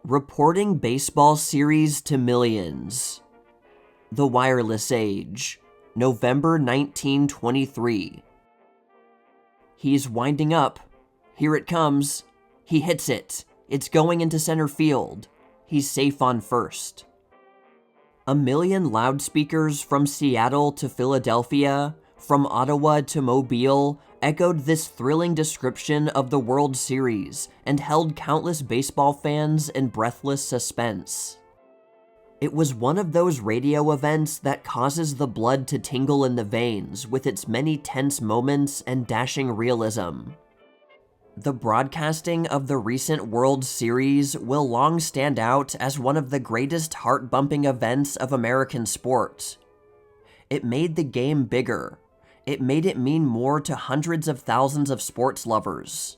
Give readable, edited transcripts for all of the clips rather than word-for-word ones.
Reporting baseball series to millions. The Wireless Age, November 1923. He's winding up. Here it comes. He hits it. It's going into center field. He's safe on first. A million loudspeakers from Seattle to Philadelphia, from Ottawa to Mobile, echoed this thrilling description of the World Series and held countless baseball fans in breathless suspense. It was one of those radio events that causes the blood to tingle in the veins with its many tense moments and dashing realism. The broadcasting of the recent World Series will long stand out as one of the greatest heart-bumping events of American sport. It made the game bigger. It made it mean more to hundreds of thousands of sports lovers.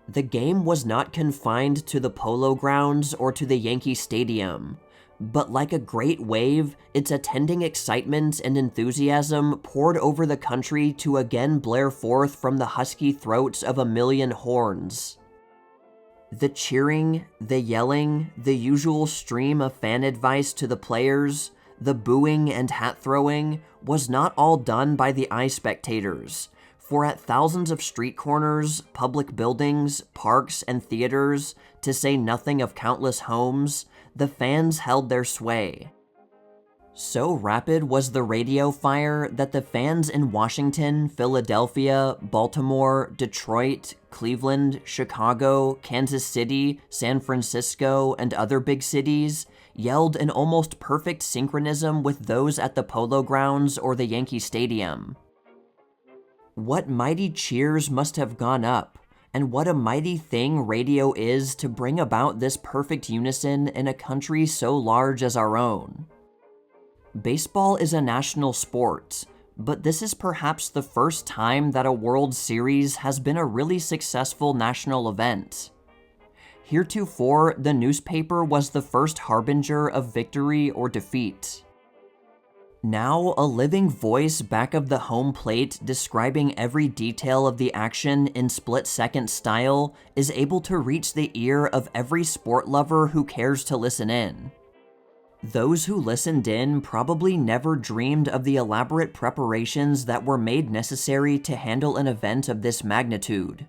The game was not confined to the Polo Grounds or to the Yankee Stadium, but like a great wave, its attending excitement and enthusiasm poured over the country to again blare forth from the husky throats of a million horns. The cheering, the yelling, the usual stream of fan advice to the players, the booing and hat-throwing was not all done by the eye spectators, for at thousands of street corners, public buildings, parks, and theaters, to say nothing of countless homes, the fans held their sway. So rapid was the radio fire that the fans in Washington, Philadelphia, Baltimore, Detroit, Cleveland, Chicago, Kansas City, San Francisco, and other big cities yelled in almost perfect synchronism with those at the Polo Grounds or the Yankee Stadium. What mighty cheers must have gone up, and what a mighty thing radio is to bring about this perfect unison in a country so large as our own. Baseball is a national sport, but this is perhaps the first time that a World Series has been a really successful national event. Heretofore, the newspaper was the first harbinger of victory or defeat. Now, a living voice back of the home plate describing every detail of the action in split-second style is able to reach the ear of every sport lover who cares to listen in. Those who listened in probably never dreamed of the elaborate preparations that were made necessary to handle an event of this magnitude.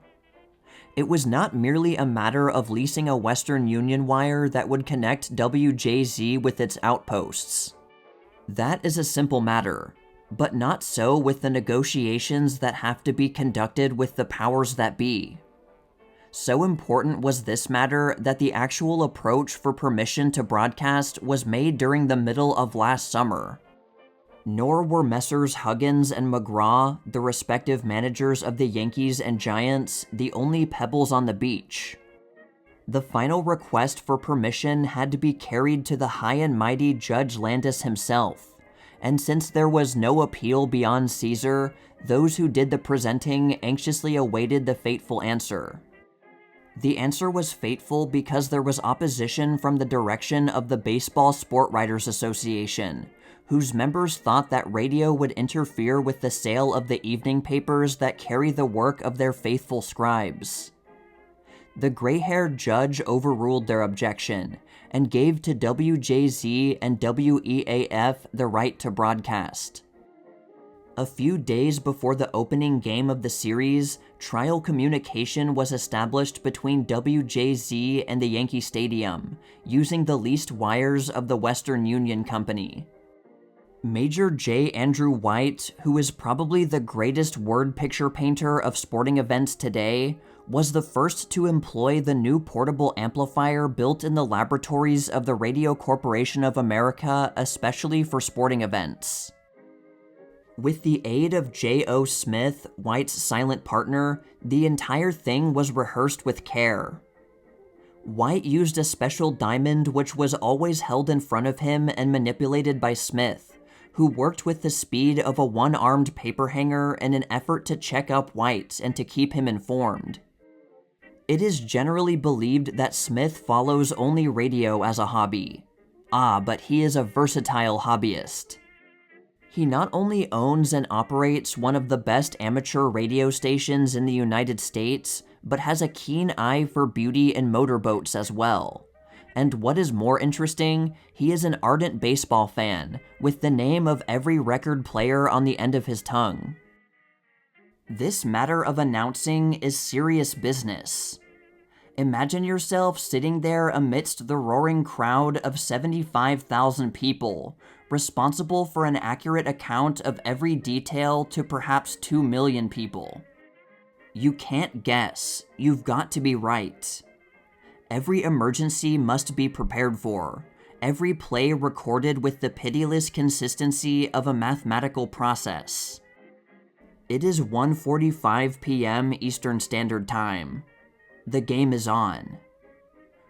It was not merely a matter of leasing a Western Union wire that would connect WJZ with its outposts. That is a simple matter, but not so with the negotiations that have to be conducted with the powers that be. So important was this matter that the actual approach for permission to broadcast was made during the middle of last summer. Nor were Messrs. Huggins and McGraw, the respective managers of the Yankees and Giants, the only pebbles on the beach. The final request for permission had to be carried to the high and mighty Judge Landis himself, and since there was no appeal beyond Caesar, those who did the presenting anxiously awaited the fateful answer. The answer was fateful because there was opposition from the direction of the Baseball Sport Writers Association, whose members thought that radio would interfere with the sale of the evening papers that carry the work of their faithful scribes. The gray-haired judge overruled their objection and gave to WJZ and WEAF the right to broadcast. A few days before the opening game of the series, trial communication was established between WJZ and the Yankee Stadium, using the leased wires of the Western Union Company. Major J. Andrew White, who is probably the greatest word picture painter of sporting events today, was the first to employ the new portable amplifier built in the laboratories of the Radio Corporation of America, especially for sporting events. With the aid of J.O. Smith, White's silent partner, the entire thing was rehearsed with care. White used a special diamond which was always held in front of him and manipulated by Smith, who worked with the speed of a one-armed paperhanger in an effort to check up White and to keep him informed. It is generally believed that Smith follows only radio as a hobby. But he is a versatile hobbyist. He not only owns and operates one of the best amateur radio stations in the United States, but has a keen eye for beauty and motorboats as well. And what is more interesting, he is an ardent baseball fan, with the name of every record player on the end of his tongue. This matter of announcing is serious business. Imagine yourself sitting there amidst the roaring crowd of 75,000 people, responsible for an accurate account of every detail to perhaps 2 million people. You can't guess, you've got to be right. Every emergency must be prepared for, every play recorded with the pitiless consistency of a mathematical process. It is 1:45 p.m. Eastern Standard Time. The game is on.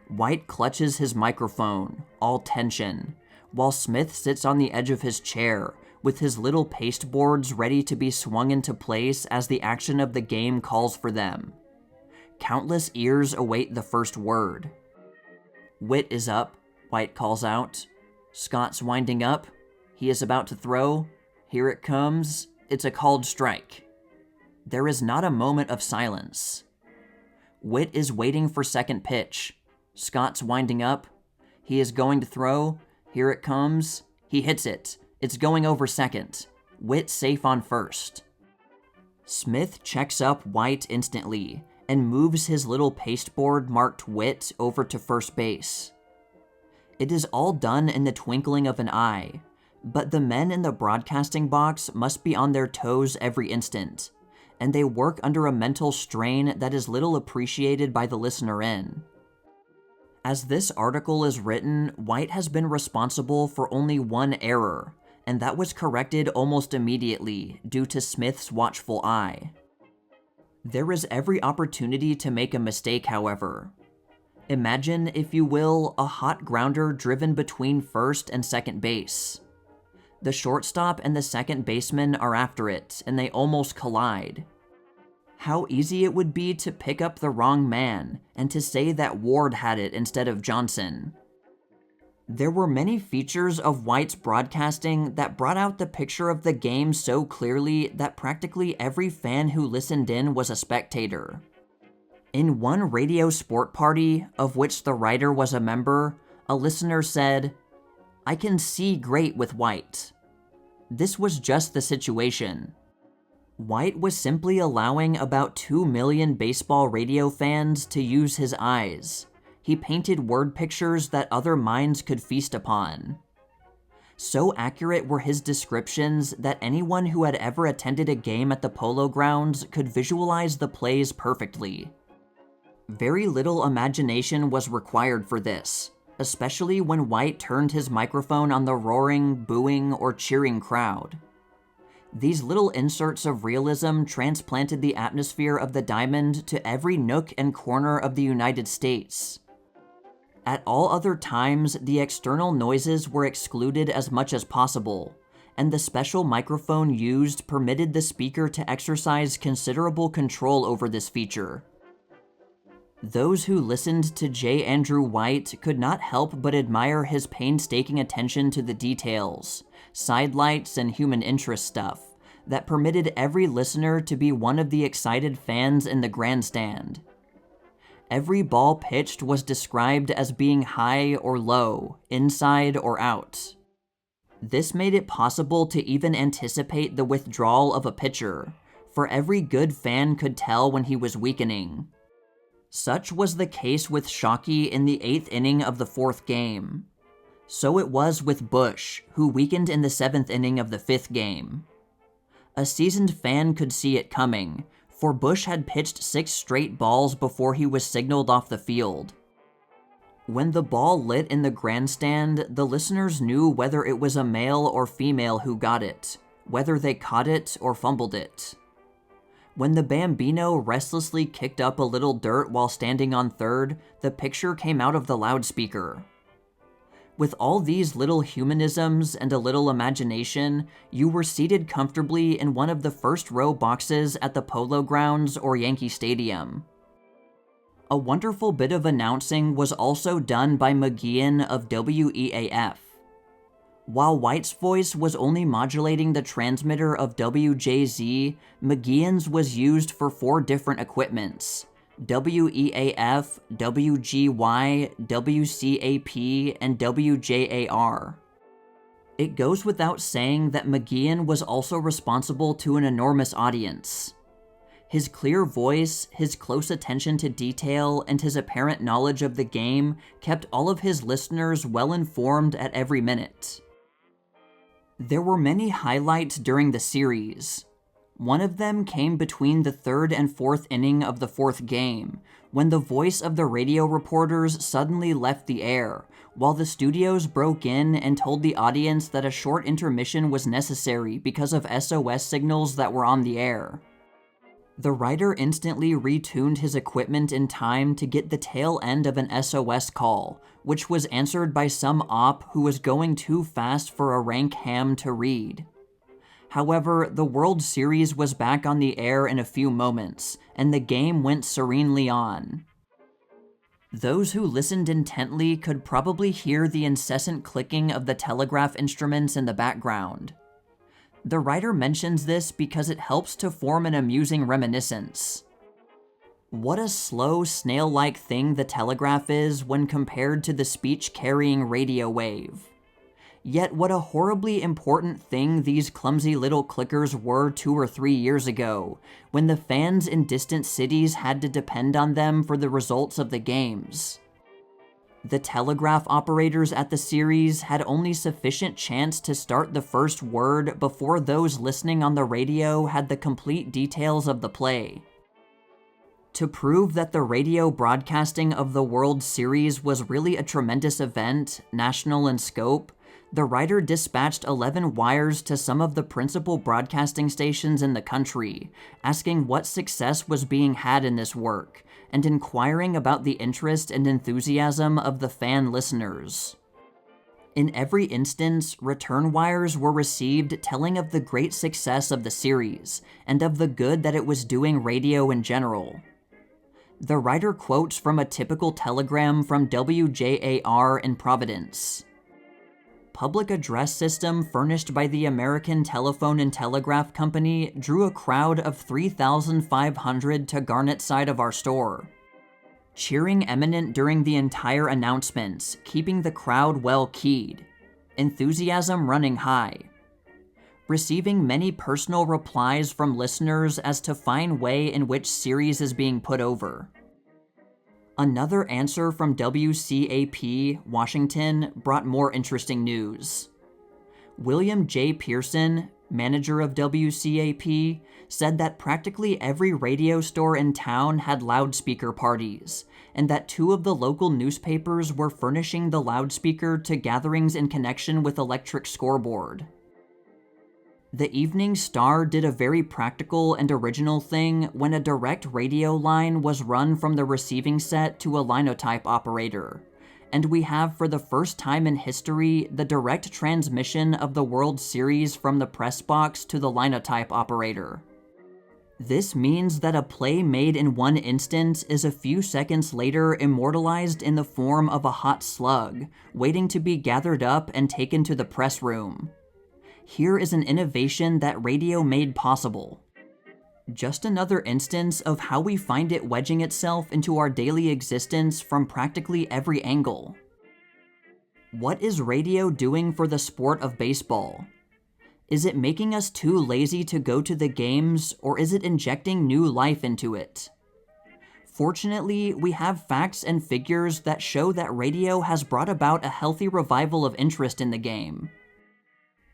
White clutches his microphone, all tension, while Smith sits on the edge of his chair, with his little pasteboards ready to be swung into place as the action of the game calls for them. Countless ears await the first word. Witt is up, White calls out. Scott's winding up. He is about to throw. Here it comes. It's a called strike. There is not a moment of silence. Witt is waiting for second pitch. Scott's winding up. He is going to throw. Here it comes. He hits it. It's going over second. Witt safe on first. Smith checks up White instantly and moves his little pasteboard marked Witt over to first base. It is all done in the twinkling of an eye, but the men in the broadcasting box must be on their toes every instant, and they work under a mental strain that is little appreciated by the listener in. As this article is written, White has been responsible for only one error, and that was corrected almost immediately due to Smith's watchful eye. There is every opportunity to make a mistake, however. Imagine, if you will, a hot grounder driven between first and second base. The shortstop and the second baseman are after it, and they almost collide. How easy it would be to pick up the wrong man, and to say that Ward had it instead of Johnson. There were many features of White's broadcasting that brought out the picture of the game so clearly that practically every fan who listened in was a spectator. In one radio sport party, of which the writer was a member, a listener said, "I can see great with White." This was just the situation. White was simply allowing about 2 million baseball radio fans to use his eyes. He painted word pictures that other minds could feast upon. So accurate were his descriptions that anyone who had ever attended a game at the Polo Grounds could visualize the plays perfectly. Very little imagination was required for this, especially when White turned his microphone on the roaring, booing, or cheering crowd. These little inserts of realism transplanted the atmosphere of the diamond to every nook and corner of the United States. At all other times, the external noises were excluded as much as possible, and the special microphone used permitted the speaker to exercise considerable control over this feature. Those who listened to J. Andrew White could not help but admire his painstaking attention to the details, sidelights, and human interest stuff that permitted every listener to be one of the excited fans in the grandstand. Every ball pitched was described as being high or low, inside or out. This made it possible to even anticipate the withdrawal of a pitcher, for every good fan could tell when he was weakening. Such was the case with Shockey in the 8th inning of the 4th game. So it was with Bush, who weakened in the 7th inning of the 5th game. A seasoned fan could see it coming, for Bush had pitched 6 straight balls before he was signaled off the field. When the ball lit in the grandstand, the listeners knew whether it was a male or female who got it, whether they caught it or fumbled it. When the Bambino restlessly kicked up a little dirt while standing on third, the picture came out of the loudspeaker. With all these little humanisms and a little imagination, you were seated comfortably in one of the first row boxes at the Polo Grounds or Yankee Stadium. A wonderful bit of announcing was also done by McGeehan of WEAF. While White's voice was only modulating the transmitter of WJZ, McGeehan's was used for 4 different equipments: WEAF, WGY, WCAP, and WJAR. It goes without saying that McGeehan was also responsible to an enormous audience. His clear voice, his close attention to detail, and his apparent knowledge of the game kept all of his listeners well informed at every minute. There were many highlights during the series. One of them came between the third and fourth inning of the fourth game, when the voice of the radio reporters suddenly left the air, while the studios broke in and told the audience that a short intermission was necessary because of SOS signals that were on the air. The writer instantly retuned his equipment in time to get the tail end of an SOS call, which was answered by some op who was going too fast for a rank ham to read. However, the World Series was back on the air in a few moments, and the game went serenely on. Those who listened intently could probably hear the incessant clicking of the telegraph instruments in the background. The writer mentions this because it helps to form an amusing reminiscence. What a slow, snail-like thing the telegraph is when compared to the speech-carrying radio wave. Yet what a horribly important thing these clumsy little clickers were 2 or 3 years ago, when the fans in distant cities had to depend on them for the results of the games. The telegraph operators at the series had only sufficient chance to start the first word before those listening on the radio had the complete details of the play. To prove that the radio broadcasting of the World Series was really a tremendous event, national in scope, the writer dispatched 11 wires to some of the principal broadcasting stations in the country, asking what success was being had in this work, and inquiring about the interest and enthusiasm of the fan listeners. In every instance, return wires were received telling of the great success of the series, and of the good that it was doing radio in general. The writer quotes from a typical telegram from WJAR in Providence. Public address system furnished by the American Telephone and Telegraph Company drew a crowd of 3,500 to Garnet side of our store. Cheering eminent during the entire announcements, keeping the crowd well keyed. Enthusiasm running high. Receiving many personal replies from listeners as to fine way in which series is being put over. Another answer from WCAP, Washington, brought more interesting news. William J. Pearson, manager of WCAP, said that practically every radio store in town had loudspeaker parties, and that 2 of the local newspapers were furnishing the loudspeaker to gatherings in connection with electric scoreboard. The Evening Star did a very practical and original thing when a direct radio line was run from the receiving set to a linotype operator, and we have for the first time in history the direct transmission of the World Series from the press box to the linotype operator. This means that a play made in one instant is a few seconds later immortalized in the form of a hot slug, waiting to be gathered up and taken to the press room. Here is an innovation that radio made possible. Just another instance of how we find it wedging itself into our daily existence from practically every angle. What is radio doing for the sport of baseball? Is it making us too lazy to go to the games, or is it injecting new life into it? Fortunately, we have facts and figures that show that radio has brought about a healthy revival of interest in the game.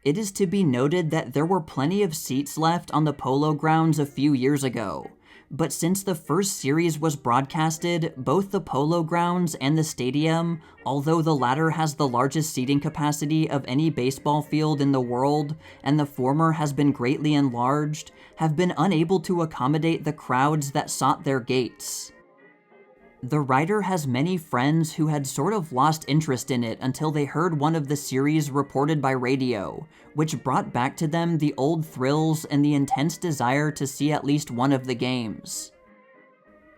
It is to be noted that there were plenty of seats left on the Polo Grounds a few years ago, but since the first series was broadcasted, both the Polo Grounds and the stadium, although the latter has the largest seating capacity of any baseball field in the world, and the former has been greatly enlarged, have been unable to accommodate the crowds that sought their gates. The writer has many friends who had sort of lost interest in it until they heard one of the series reported by radio, which brought back to them the old thrills and the intense desire to see at least one of the games.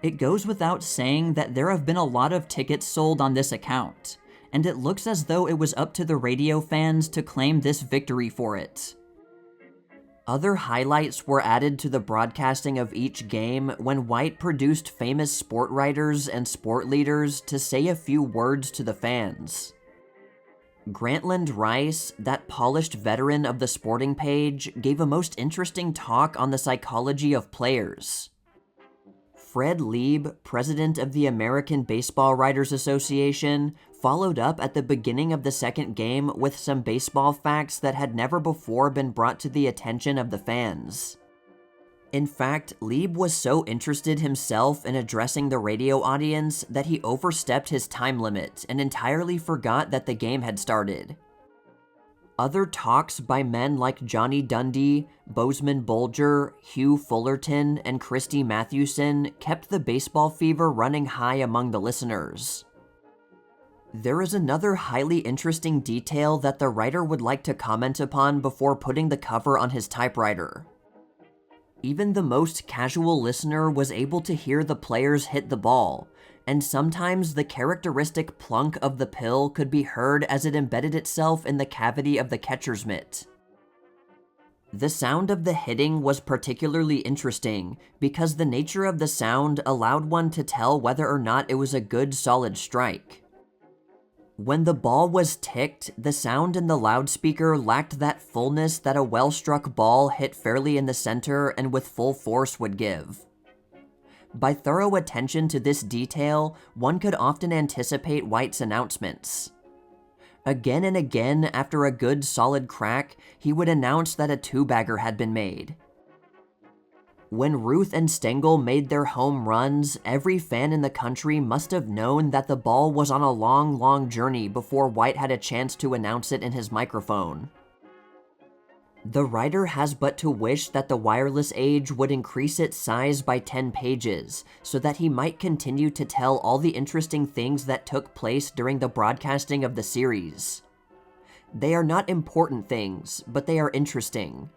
It goes without saying that there have been a lot of tickets sold on this account, and it looks as though it was up to the radio fans to claim this victory for it. Other highlights were added to the broadcasting of each game when White produced famous sport writers and sport leaders to say a few words to the fans. Grantland Rice, that polished veteran of the sporting page, gave a most interesting talk on the psychology of players. Fred Lieb, president of the American Baseball Writers Association, followed up at the beginning of the second game with some baseball facts that had never before been brought to the attention of the fans. In fact, Lieb was so interested himself in addressing the radio audience that he overstepped his time limit and entirely forgot that the game had started. Other talks by men like Johnny Dundee, Bozeman Bolger, Hugh Fullerton, and Christy Mathewson kept the baseball fever running high among the listeners. There is another highly interesting detail that the writer would like to comment upon before putting the cover on his typewriter. Even the most casual listener was able to hear the players hit the ball, and sometimes the characteristic plunk of the pill could be heard as it embedded itself in the cavity of the catcher's mitt. The sound of the hitting was particularly interesting because the nature of the sound allowed one to tell whether or not it was a good solid strike. When the ball was ticked, the sound in the loudspeaker lacked that fullness that a well-struck ball hit fairly in the center and with full force would give. By thorough attention to this detail, one could often anticipate White's announcements. Again and again, after a good solid crack, he would announce that a two-bagger had been made. When Ruth and Stengel made their home runs, every fan in the country must have known that the ball was on a long, long journey before White had a chance to announce it in his microphone. The writer has but to wish that the wireless age would increase its size by 10 pages, so that he might continue to tell all the interesting things that took place during the broadcasting of the series. They are not important things, but they are interesting.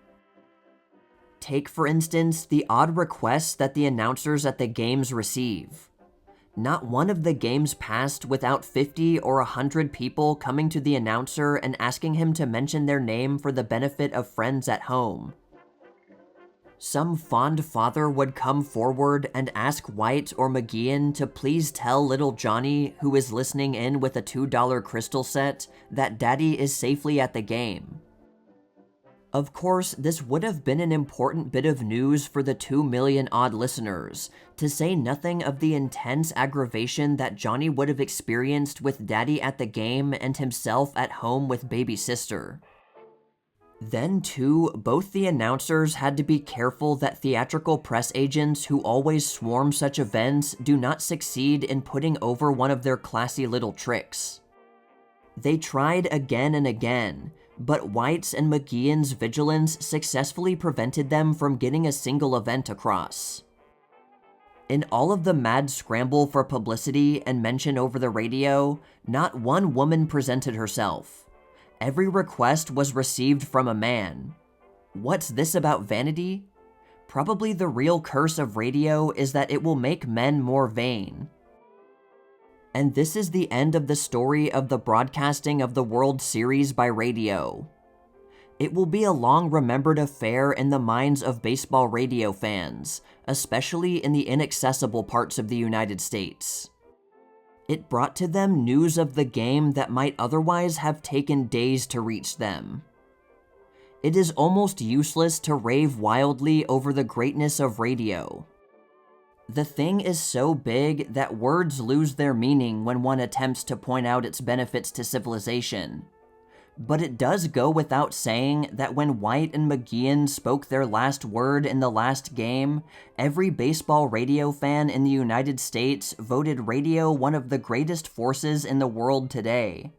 Take, for instance, the odd requests that the announcers at the games receive. Not one of the games passed without 50 or 100 people coming to the announcer and asking him to mention their name for the benefit of friends at home. Some fond father would come forward and ask White or McGeehan to please tell little Johnny, who is listening in with a $2 crystal set, that Daddy is safely at the game. Of course, this would have been an important bit of news for the 2 million odd listeners, to say nothing of the intense aggravation that Johnny would have experienced with Daddy at the game and himself at home with baby sister. Then too, both the announcers had to be careful that theatrical press agents who always swarm such events do not succeed in putting over one of their classy little tricks. They tried again and again, but White's and McGeehan's vigilance successfully prevented them from getting a single event across. In all of the mad scramble for publicity and mention over the radio, not one woman presented herself. Every request was received from a man. What's this about vanity? Probably the real curse of radio is that it will make men more vain. And this is the end of the story of the broadcasting of the World Series by radio. It will be a long-remembered affair in the minds of baseball radio fans, especially in the inaccessible parts of the United States. It brought to them news of the game that might otherwise have taken days to reach them. It is almost useless to rave wildly over the greatness of radio. The thing is so big that words lose their meaning when one attempts to point out its benefits to civilization. But it does go without saying that when White and McGeehan spoke their last word in the last game, every baseball radio fan in the United States voted radio one of the greatest forces in the world today.